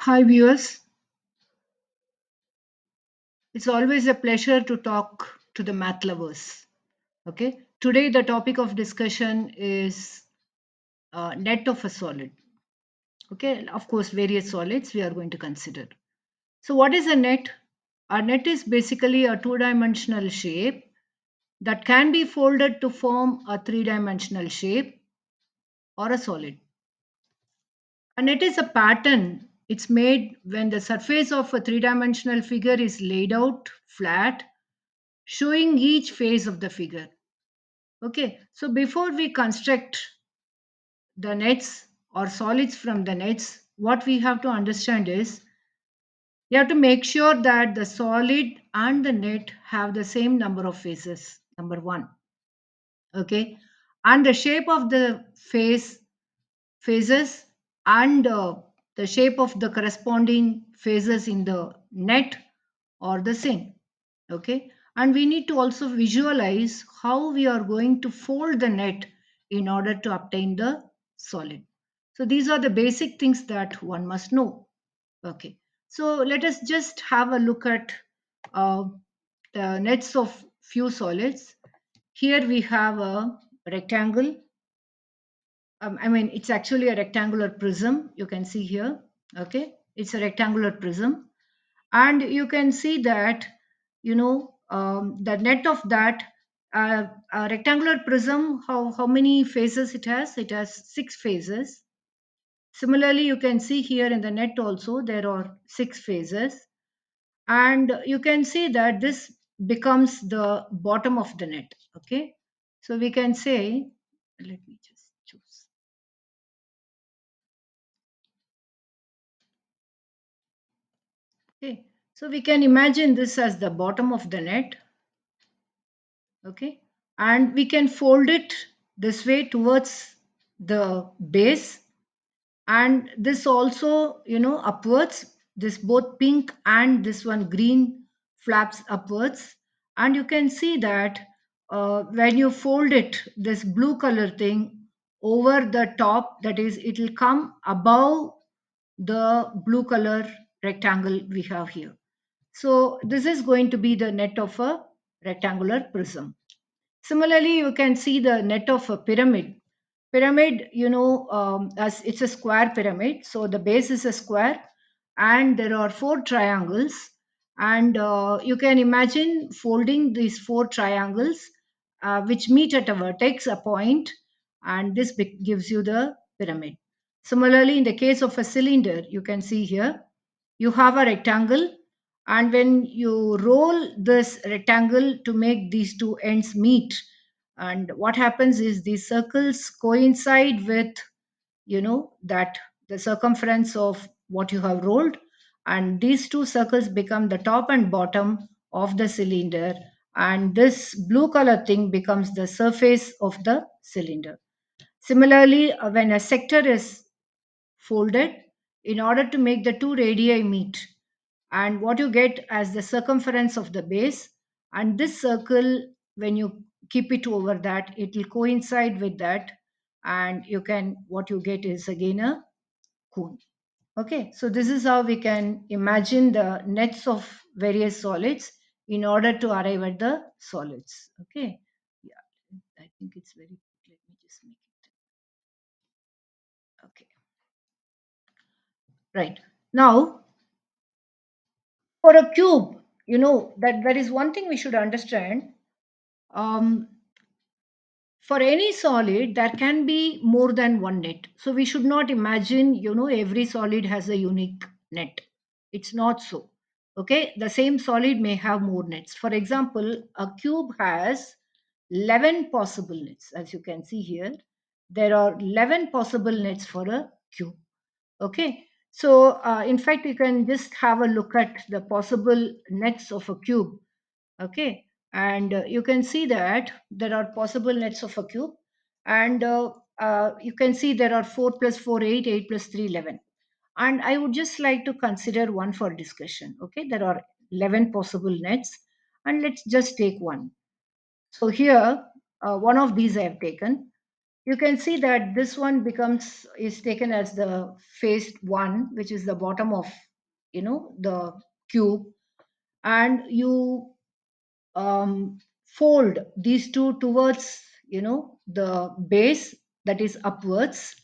Hi, viewers. It's always a pleasure to talk to the math lovers. Okay. Today, the topic of discussion is net of a solid. Okay. Of course, various solids we are going to consider. So, what is a net? A net is basically a two-dimensional shape that can be folded to form a three-dimensional shape or a solid. A net is a pattern. It's made when the surface of a three-dimensional figure is laid out flat, showing each phase of the figure. Okay, so before we construct the nets or solids from the nets, what we have to understand is we have to make sure that the solid and the net have the same number of faces, number one. Okay, and the shape of the phases and the shape of the corresponding phases in the net or the same. Okay, and we need to also visualize how we are going to fold the net in order to obtain the solid. So these are the basic things that one must know. Okay, so let us just have a look at uh, the nets of few solids. Here we have a rectangle. I mean, it's actually a rectangular prism. You can see here. Okay, it's a rectangular prism, and you can see that the net of that a rectangular prism, how many faces it has six faces. Similarly, you can see here in the net also there are six faces, and you can see that this becomes the bottom of the net. Okay, so we can say, let me just choose. Okay, so we can imagine this as the bottom of the net. Okay, and we can fold it this way towards the base, and this also upwards, this both pink and this one green flaps upwards. And you can see that when you fold it, this blue color thing over the top, that is, it will come above the blue color rectangle we have here. So this is going to be the net of a rectangular prism. Similarly, you can see the net of a pyramid. Pyramid, as it's a square pyramid, so the base is a square, and there are four triangles, and you can imagine folding these four triangles, which meet at a vertex, a point, and this gives you the pyramid. Similarly, in the case of a cylinder, you can see here you have a rectangle, and when you roll this rectangle to make these two ends meet, and what happens is these circles coincide with that the circumference of what you have rolled, and these two circles become the top and bottom of the cylinder, and this blue color thing becomes the surface of the cylinder. Similarly, when a sector is folded, in order to make the two radii meet, and what you get as the circumference of the base, and this circle, when you keep it over that, it will coincide with that, and you can, what you get is again a cone. Okay, so this is how we can imagine the nets of various solids in order to arrive at the solids. Okay, yeah, I think it's very, let me just make it. Okay, right. Now, for a cube, that there is one thing we should understand. Um, for any solid, there can be more than one net. So we should not imagine, every solid has a unique net. It's not so. Okay, the same solid may have more nets. For example, a cube has 11 possible nets. As you can see here, there are 11 possible nets for a cube. Okay, so in fact, you can just have a look at the possible nets of a cube. Okay, and you can see that there are possible nets of a cube, and you can see there are 4 plus 4 8, 8 plus 3 11. And I would just like to consider one for discussion. Okay, there are 11 possible nets, and let's just take one. So here, one of these I have taken. you can see that this one becomes is taken as the face one, which is the bottom of the cube, and you fold these two towards the base, that is upwards.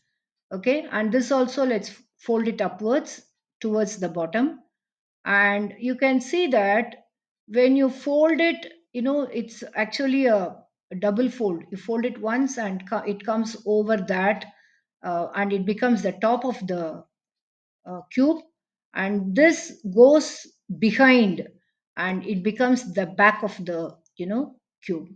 Okay, and this also, let's fold it upwards towards the bottom. And you can see that when you fold it, it's actually a double fold. You fold it once and it comes over that, and it becomes the top of the cube, and this goes behind, and it becomes the back of the cube.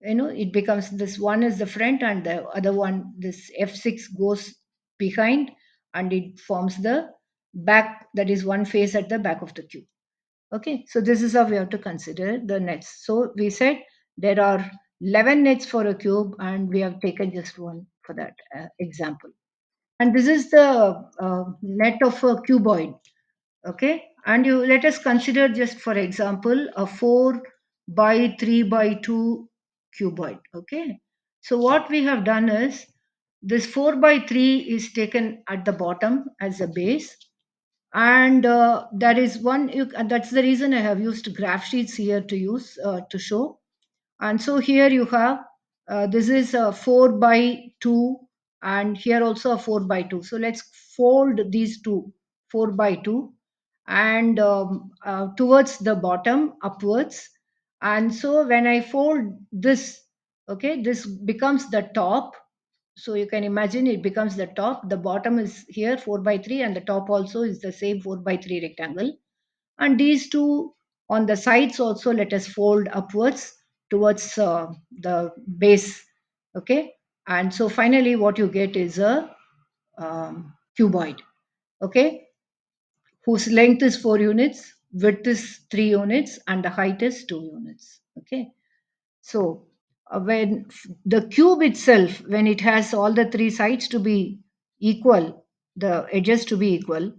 It becomes, this one is the front and the other one, this f6, goes behind, and it forms the back, that is one face at the back of the cube. Okay, so this is how we have to consider the nets. So we said there are 11 nets for a cube, and we have taken just one for that example. And this is the net of a cuboid. Okay, and you let us consider, just for example, a 4 by 3 by 2 cuboid. Okay, so what we have done is, this 4 by 3 is taken at the bottom as a base, and that is one that's the reason I have used graph sheets here to use to show. And so here you have, this is a 4 by 2, and here also a 4 by 2. So let's fold these two, 4 by 2, and towards the bottom upwards. And so when I fold this, okay, this becomes the top. So you can imagine it becomes the top. The bottom is here 4 by 3, and the top also is the same 4 by 3 rectangle. And these two on the sides also, let us fold upwards towards the base. Okay, and so finally what you get is a cuboid. Okay, whose length is 4 units, width is 3 units, and the height is 2 units. Okay, so when the cube itself, when it has all the three sides to be equal, the edges to be equal,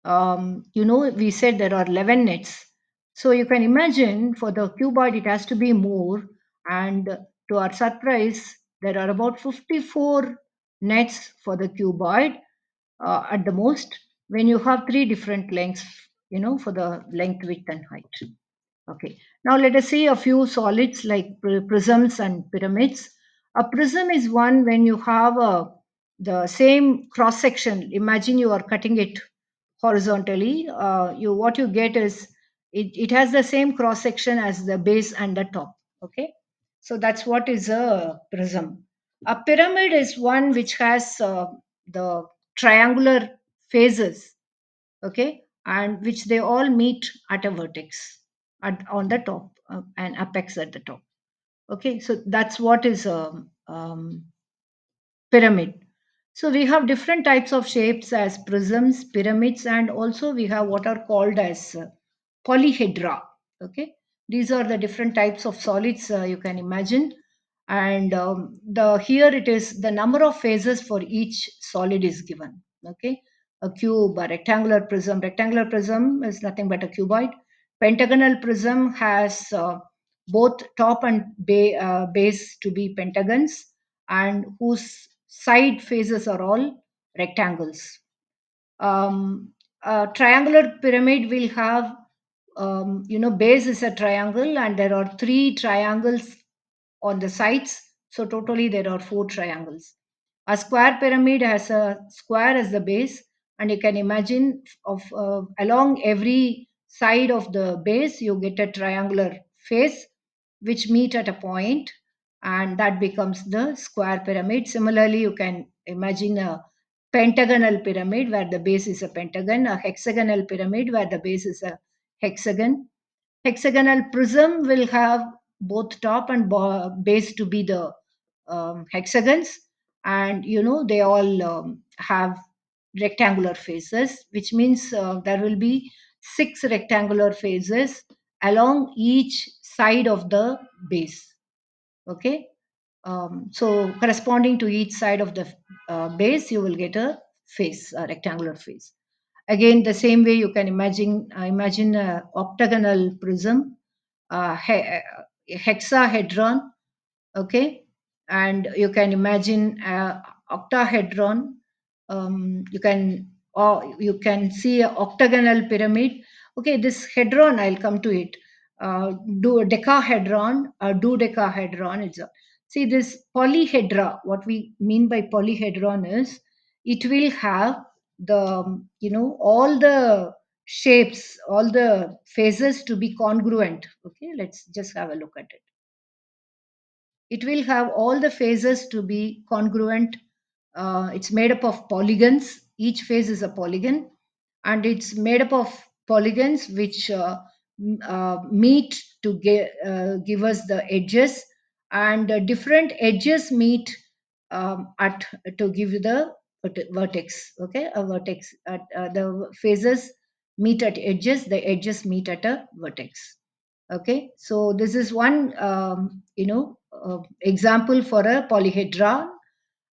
we said there are 11 nets. So you can imagine for the cuboid it has to be more, and to our surprise, there are about 54 nets for the cuboid at the most, when you have three different lengths, for the length, width, and height. Okay, now let us see a few solids like prisms and pyramids. A prism is one when you have the same cross section. Imagine you are cutting it horizontally. What you get is, it has the same cross section as the base and the top. Okay, so that's what is a prism. A pyramid is one which has the triangular phases, okay, and which they all meet at a vertex on the top, and apex at the top. Okay, so that's what is a pyramid. So we have different types of shapes as prisms, pyramids, and also we have what are called as polyhedra. Okay, these are the different types of solids you can imagine. And the here it is, the number of phases for each solid is given. Okay, a cube, a rectangular prism. Rectangular prism is nothing but a cuboid. Pentagonal prism has both top and base to be pentagons, and whose side faces are all rectangles. A triangular pyramid will have, base is a triangle, and there are three triangles on the sides. So totally there are four triangles. A square pyramid has a square as the base, and you can imagine of along every side of the base you get a triangular face which meet at a point, and that becomes the square pyramid. Similarly, you can imagine a pentagonal pyramid where the base is a pentagon, a hexagonal pyramid where the base is a hexagon. Hexagonal prism will have both top and base to be the hexagons, and they all have rectangular faces, which means there will be six rectangular faces along each side of the base. Okay, so corresponding to each side of the base, you will get a face, a rectangular face. Again, the same way you can imagine a octagonal prism, hexahedron, okay, and you can imagine octahedron. You can see a octagonal pyramid. Okay, this hedron, I'll come to it. Do decahedron or dodecahedron. See this polyhedra. What we mean by polyhedron is it will have the all the shapes, all the phases to be congruent. Okay, let's just have a look at it. It will have all the phases to be congruent. It's made up of polygons. Each phase is a polygon, and it's made up of polygons which meet to give us the edges, and different edges meet at to give you the vertex. Okay, a vertex. The phases meet at edges. The edges meet at a vertex. Okay, so this is one example for a polyhedron,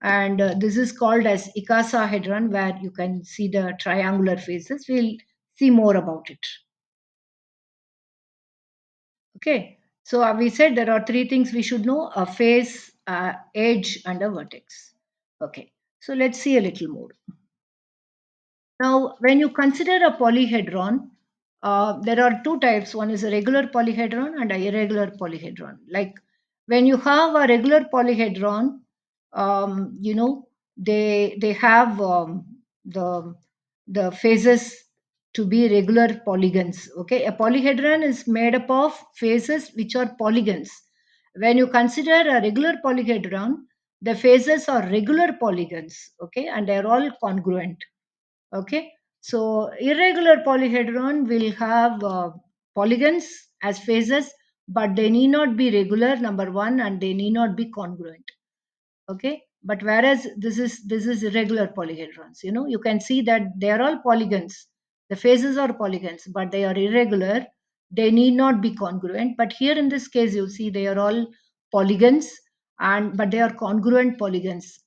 and this is called as icosahedron, where you can see the triangular faces. We'll see more about it. Okay, so we said there are three things we should know: a face, edge, and a vertex. Okay, so let's see a little more. Now, when you consider a polyhedron, there are two types. One is a regular polyhedron and an irregular polyhedron. Like when you have a regular polyhedron, they have the phases to be regular polygons. Okay, a polyhedron is made up of phases which are polygons. When you consider a regular polyhedron, the phases are regular polygons. Okay, and they are all congruent. Okay, so irregular polyhedron will have polygons as phases, but they need not be regular, number one, and they need not be congruent. Okay, but whereas this is irregular polyhedrons, you can see that they are all polygons. The phases are polygons, but they are irregular. They need not be congruent. But here in this case, you see they are all polygons, and but they are congruent polygons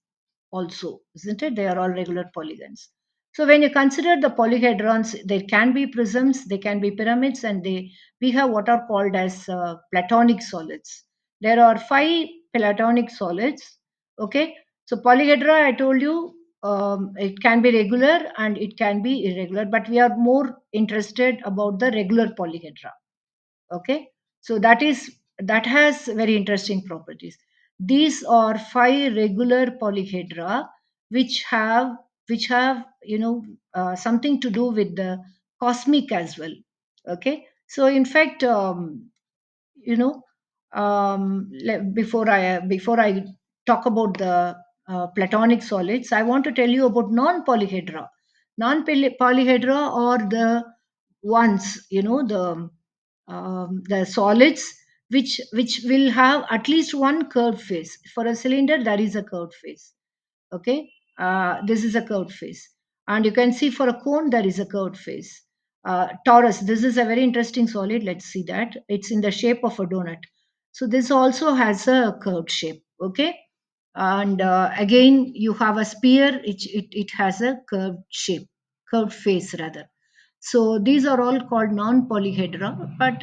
also, isn't it? They are all regular polygons. So when you consider the polyhedrons, there can be prisms, they can be pyramids, and we have what are called as platonic solids. There are five platonic solids. Okay, so polyhedra, I told you, it can be regular and it can be irregular, but we are more interested about the regular polyhedra. Okay, so that has very interesting properties. These are five regular polyhedra which have something to do with the cosmic as well. Okay, so in fact, you know before I talk about the platonic solids, I want to tell you about non-polyhedra. Non-polyhedra are the ones, the solids which will have at least one curved face. For a cylinder, there is a curved face. Okay, this is a curved face, and you can see for a cone there is a curved face. Torus, this is a very interesting solid. Let's see that it's in the shape of a donut. So this also has a curved shape. Okay, and again you have a sphere. It has a curved shape, curved face rather. So these are all called non-polyhedra, but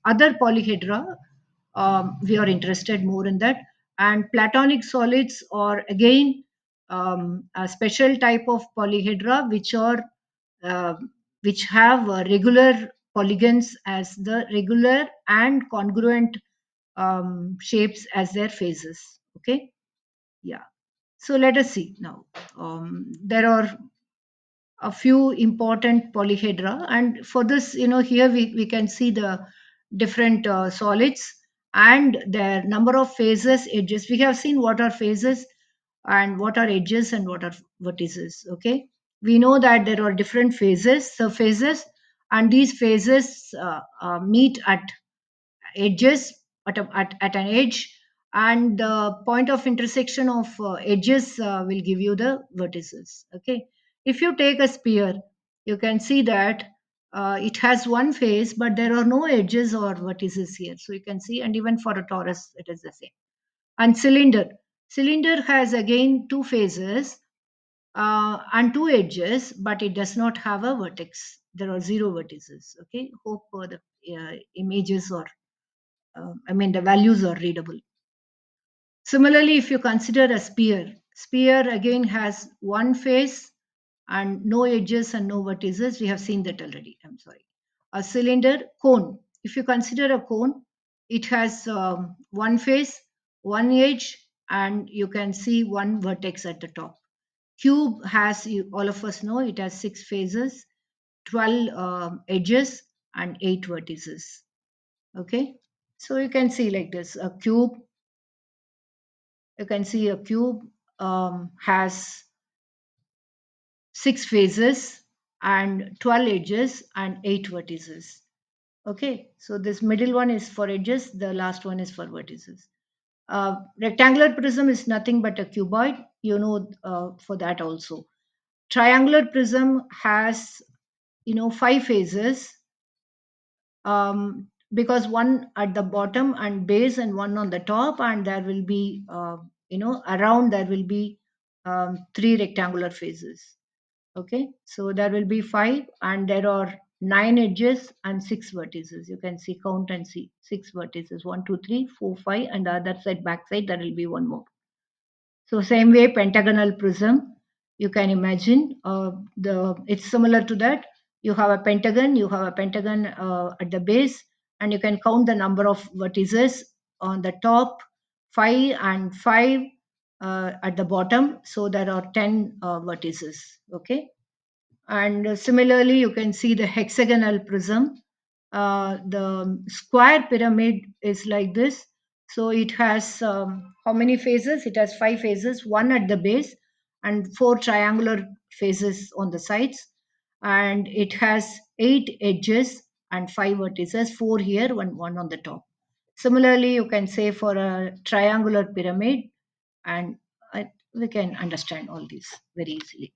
other polyhedra, we are interested more in that. And platonic solids are again a special type of polyhedra uh, which have regular polygons as the regular and congruent shapes as their phases. Okay, yeah. So let us see now. There are a few important polyhedra, and for this, here we can see the different solids and their number of phases, edges. We have seen what are phases and what are edges and what are vertices. Okay, we know that there are different phases, surfaces, and these phases meet at edges, at an edge, and the point of intersection of edges will give you the vertices. Okay, if you take a sphere, you can see that it has one face, but there are no edges or vertices here, so you can see. And even for a torus it is the same. And cylinder has again two faces and two edges, but it does not have a vertex. There are zero vertices. Okay, hope the images or I mean, the values are readable. Similarly, if you consider a spear again has one face and no edges and no vertices. We have seen that already. I'm sorry. A cylinder, cone. If you consider a cone, it has one face, one edge, and you can see one vertex at the top. Cube has, all of us know, it has six faces, 12 edges, and eight vertices. Okay. So you can see like this a cube, you can see a cube has six faces and 12 edges and eight vertices. Okay, so this middle one is for edges, the last one is for vertices. Rectangular prism is nothing but a cuboid, for that also. Triangular prism has, five phases, because one at the bottom and base and one on the top, and there will be, around there will be three rectangular phases. Okay, so there will be five, and there are nine edges and six vertices. You can see, count and see, six vertices, one, two, three, four, five, and the other side, back side, there will be one more. So same way, pentagonal prism, you can imagine the it's similar to that. You have a pentagon, at the base, and you can count the number of vertices on the top, five and five at the bottom. So there are 10 vertices. Okay, and similarly, you can see the hexagonal prism. The square pyramid is like this. So it has how many phases? It has five phases, one at the base, and four triangular phases on the sides. And it has eight edges and five vertices, four here, one on the top. Similarly, you can say for a triangular pyramid, and we can understand all these very easily.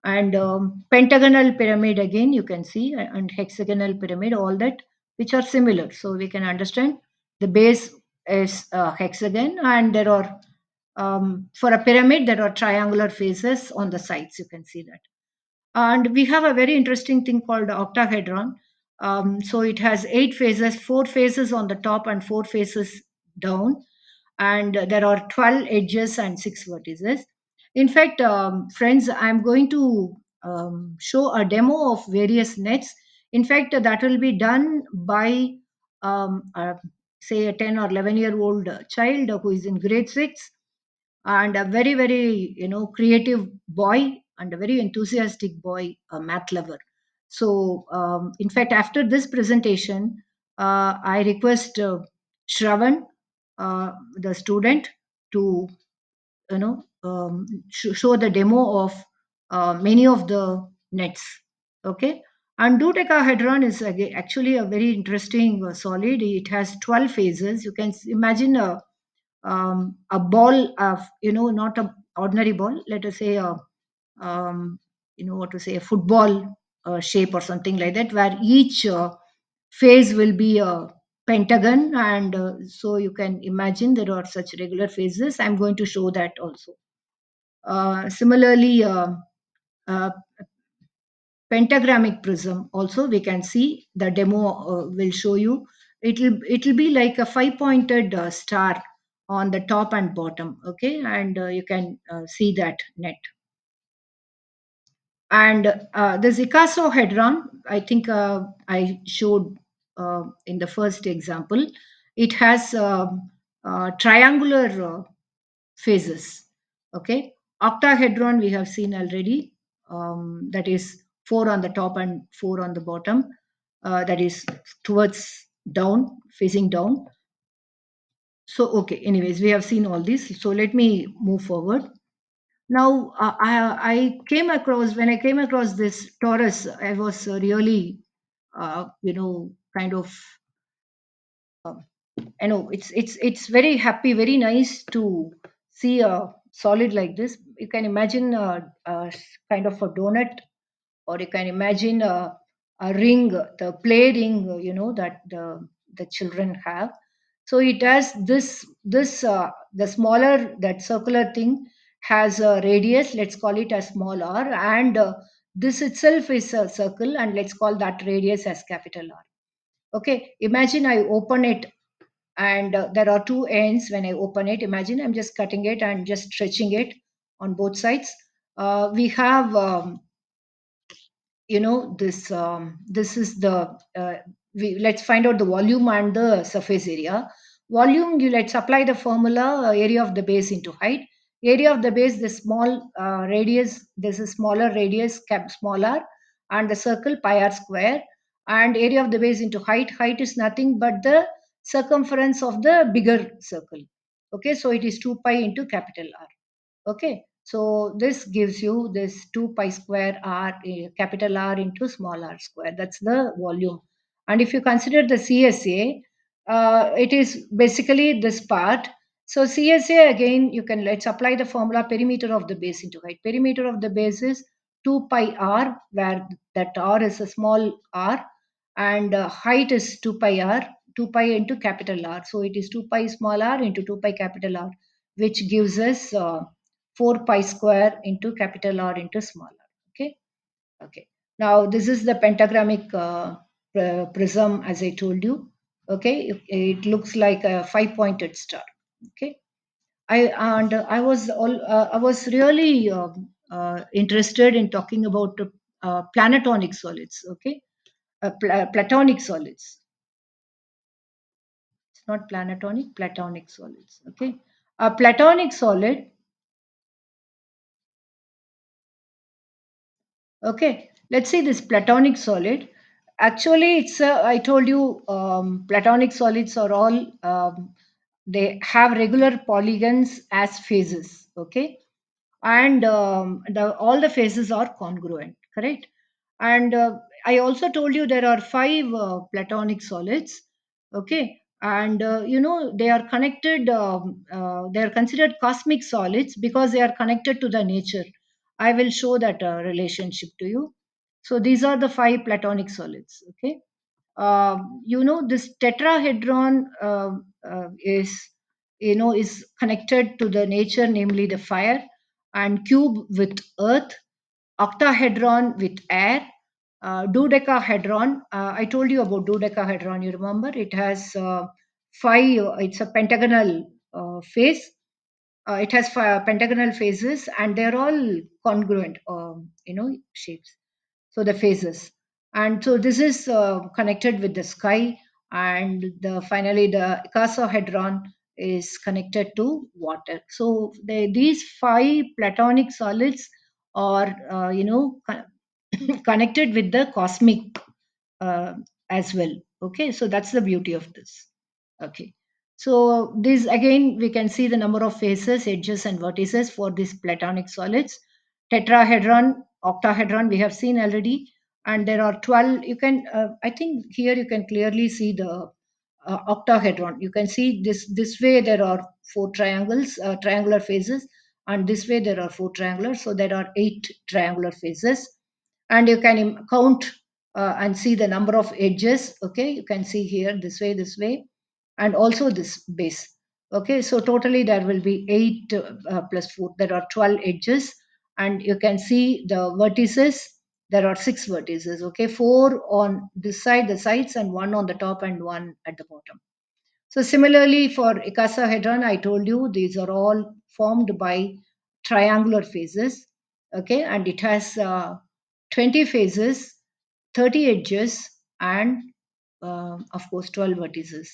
And pentagonal pyramid, again you can see, and hexagonal pyramid, all that, which are similar, so we can understand the base is hexagon, and there are, for a pyramid, there are triangular faces on the sides, you can see that. And we have a very interesting thing called octahedron. So it has eight phases, four phases on the top and four phases down, and there are 12 edges and six vertices. In fact, friends, I'm going to show a demo of various nets. In fact, that will be done by, say, a 10 or 11-year-old child who is in grade 6, and a very, very, creative boy, and a very enthusiastic boy, a math lover. So in fact, after this presentation, I request Shravan, the student, to, show the demo of many of the nets. Okay, and dodecahedron is actually a very interesting solid. It has 12 phases. You can imagine a ball of, not a ordinary ball, let us say a, what to say, a football shape or something like that, where each phase will be a pentagon, and so you can imagine there are such regular phases. I'm going to show that also. Similarly, uh, pentagrammic prism also, we can see the demo will show you. It'll be like a five pointed star on the top and bottom. Okay, and you can see that net. And the icosahedron, I think I showed in the first example. It has triangular phases. Okay, octahedron we have seen already. That is four on the top and four on the bottom. That is towards down, facing down. So okay, anyways, we have seen all this. So let me move forward. Now, I came across, when I came across this torus, I was really, kind of, it's very happy, very nice to see a solid like this. You can imagine kind of a donut, or you can imagine a ring, the play ring, that the children have. So it has the smaller, that circular thing has a radius, let's call it a small r, and this itself is a circle, and let's call that radius as capital R. Okay, imagine I open it and there are two ends. When I open it, imagine I'm just cutting it and just stretching it on both sides. We have this is the let's find out the volume and the surface area. Volume, you let's apply the formula, area of the base into height. Area of the base, the small radius, this is smaller radius, cap smaller, and the circle pi r square. And area of the base into height, height is nothing but the circumference of the bigger circle. Okay, so it is 2 pi into capital R. Okay, so this gives you this 2 pi square r, capital R into small r square. That's the volume. And if you consider the CSA, it is basically this part. So CSA, again, you can, let's apply the formula, perimeter of the base into height. Perimeter of the base is 2 pi r, where that r is a small r, and height is 2 pi r, 2 pi into capital R. So it is 2 pi small r into 2 pi capital R, which gives us 4 pi square into capital R into small r. Okay. Okay. Now this is the pentagrammic prism, as I told you. Okay. It looks like a five-pointed star. Okay. I was really interested in talking about planetonic solids. Okay. Platonic solids. It's not planetonic, platonic solids. Okay. A platonic solid. Okay, let's see this platonic solid. Actually, I told you, platonic solids are all, they have regular polygons as phases. Okay, and all the phases are congruent, correct? And I also told you there are five platonic solids. Okay, and they are connected. They are considered cosmic solids because they are connected to the nature. I will show that relationship to you. So these are the five platonic solids. Okay, this tetrahedron is, is connected to the nature, namely the fire, and cube with earth, octahedron with air, dodecahedron. I told you about dodecahedron. You remember? It has five. It's a pentagonal face. It has five pentagonal phases, and they're all congruent. Shapes. So the phases, and so this is connected with the sky, and finally the icosahedron is connected to water. So these five platonic solids are connected with the cosmic uh, as well. Okay, so that's the beauty of this. Okay, so this again we can see the number of faces, edges, and vertices for these platonic solids. Tetrahedron, octahedron, we have seen already, and there are 12. You can, I think here you can clearly see the octahedron. You can see this way there are four triangles, triangular faces, and this way there are four triangular. So there are eight triangular faces, and you can count and see the number of edges. Okay, you can see here this way, and also this base. Okay, so totally there will be 8 plus 4, there are 12 edges, and you can see the vertices. There are 6 vertices. Okay, 4 on this side, the sides, and 1 on the top and 1 at the bottom. So similarly for icosahedron, I told you these are all formed by triangular phases. Okay, and it has 20 phases, 30 edges, and of course 12 vertices.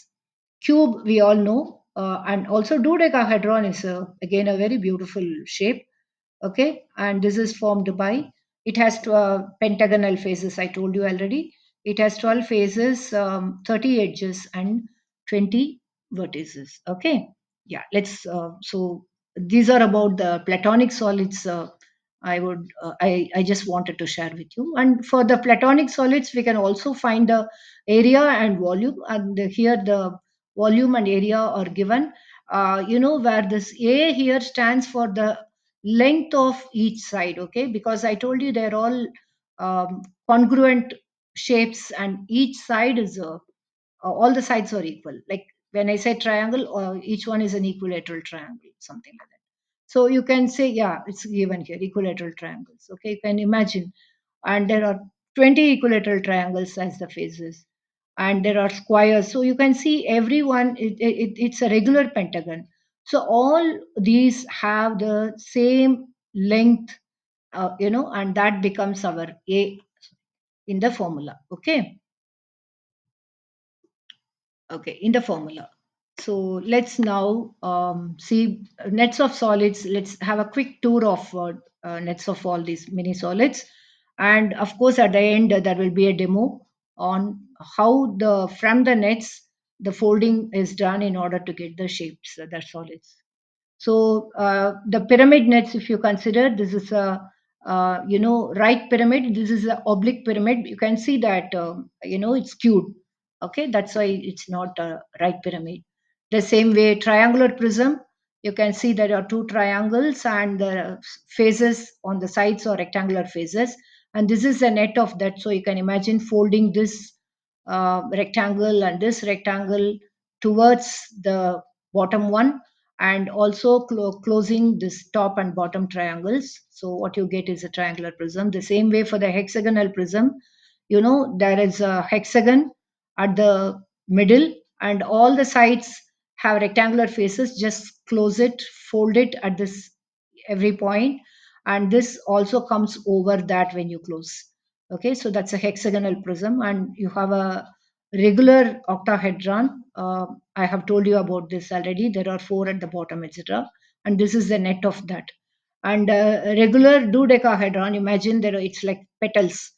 Cube, we all know, and also dodecahedron is again a very beautiful shape. Okay, and this is formed by, it has pentagonal phases. I told you already. It has 12 phases, 30 edges, and 20 vertices. Okay, yeah, let's so these are about the platonic solids. I just wanted to share with you. And for the platonic solids, we can also find the area and volume, and here the volume and area are given. Where this A here stands for the length of each side. Okay, because I told you they're all congruent shapes, and each side is all the sides are equal. Like when I say triangle, each one is an equilateral triangle, something like that. So you can say, yeah, it's given here, equilateral triangles. Okay, you can imagine, and there are 20 equilateral triangles as the phases, and there are squares. So you can see everyone, it's a regular pentagon. So all these have the same length, and that becomes our A in the formula. Okay, in the formula. So let's now see nets of solids. Let's have a quick tour of nets of all these mini solids. And of course, at the end, there will be a demo on how from the nets, the folding is done in order to get the shapes, the solids. So the pyramid nets, if you consider, this is a right pyramid. This is a oblique pyramid. You can see that it's skewed. Okay, that's why it's not a right pyramid. The same way, triangular prism. You can see there are two triangles and the faces on the sides are rectangular faces. And this is the net of that. So you can imagine folding this rectangle and this rectangle towards the bottom one, and also closing this top and bottom triangles. So what you get is a triangular prism. The same way for the hexagonal prism, there is a hexagon at the middle, and all the sides have rectangular faces. Just close it, fold it at this every point, and this also comes over that when you close. Okay, so that's a hexagonal prism, and you have a regular octahedron. I have told you about this already. There are four at the bottom, etc. And this is the net of that. And regular dodecahedron, imagine it's like petals,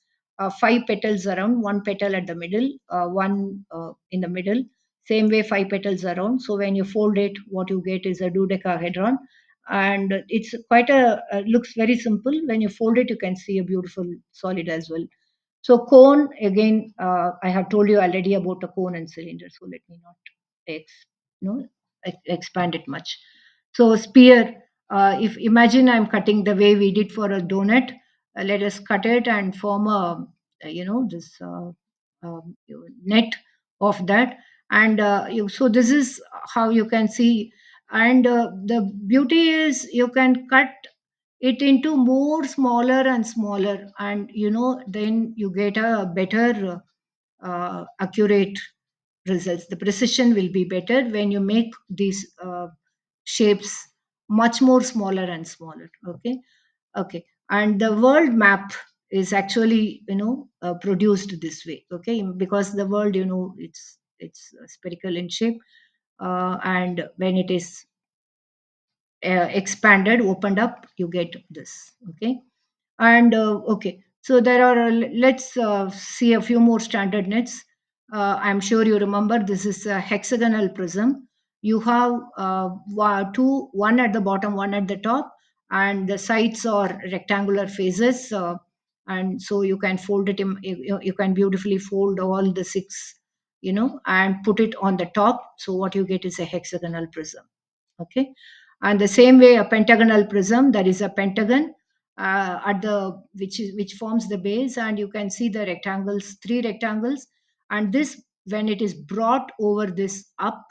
five petals around, one petal at the middle, one in the middle. Same way, five petals around. So when you fold it, what you get is a dodecahedron. And it's quite looks very simple. When you fold it, you can see a beautiful solid as well. So cone again, I have told you already about a cone and cylinder, so let me not you know, expand it much. So sphere, if imagine I'm cutting the way we did for a donut, let us cut it and form this net of that. And so this is how you can see. And the beauty is you can cut it into more smaller and smaller, and then you get a better accurate results. The precision will be better when you make these shapes much more smaller and smaller. Okay, and the world map is actually produced this way. Okay, because the world, it's spherical in shape, and when it is expanded, opened up, you get this. Okay, and okay, so there are let's see a few more standard nets. I'm sure you remember, this is a hexagonal prism. You have two, one at the bottom, one at the top, and the sides are rectangular faces. And so you can fold it in, you can beautifully fold all the six, and put it on the top. So what you get is a hexagonal prism. Okay, and the same way, a pentagonal prism, that is a pentagon at the which forms the base, and you can see the rectangles, three rectangles, and this, when it is brought over this up,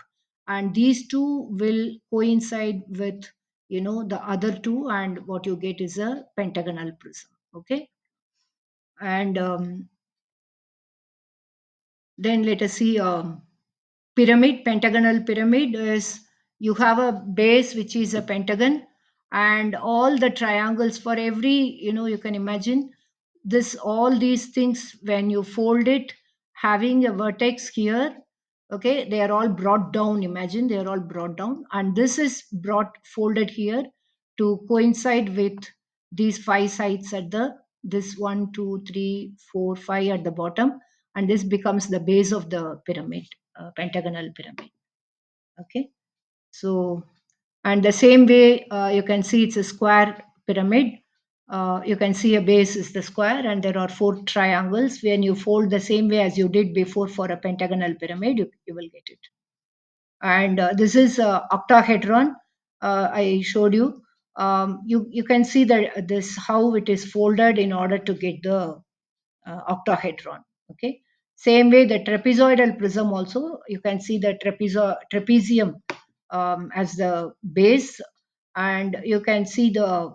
and these two will coincide with the other two, and what you get is a pentagonal prism. Okay, and then let us see pyramid. Pentagonal pyramid is, you have a base which is a pentagon, and all the triangles for every, you can imagine this, all these things when you fold it, having a vertex here. Okay, they are all brought down. Imagine they are all brought down, and this is brought folded here to coincide with these five sides at the, this one, two, three, four, five at the bottom, and this becomes the base of the pyramid, pentagonal pyramid. Okay, so, and the same way, you can see it's a square pyramid. You can see a base is the square, and there are four triangles. When you fold the same way as you did before for a pentagonal pyramid, you will get it. And this is octahedron. I showed you. You can see that this, how it is folded in order to get the octahedron. Okay, same way, the trapezoidal prism also, you can see the trapezium as the base, and you can see the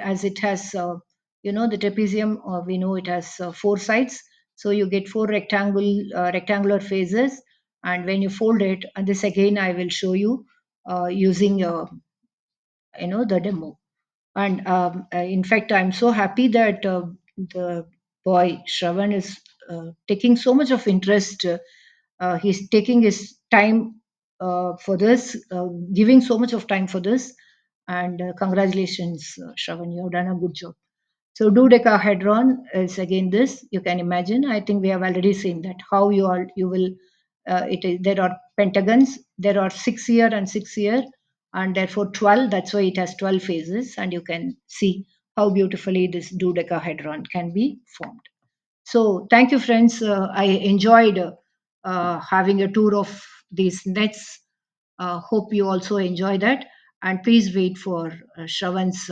as it has the trapezium, we know it has four sides. So you get four rectangular faces, and when you fold it, and this again I will show you using the demo. And in fact, I'm so happy that the boy Shravan is taking so much of interest. He's taking his time for this, giving so much of time for this. And congratulations, Shravan, you have done a good job. So dodecahedron is again this. You can imagine. I think we have already seen that how you will. It is there are pentagons. There are 6 year and 6 year, and therefore 12. That's why it has 12 phases, and you can see how beautifully this dodecahedron can be formed. So thank you, friends. I enjoyed having a tour of these nets. Hope you also enjoy that, and please wait for Shravan's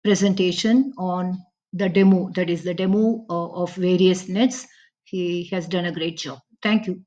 presentation on the demo, that is the demo of various nets. He has done a great job. Thank you.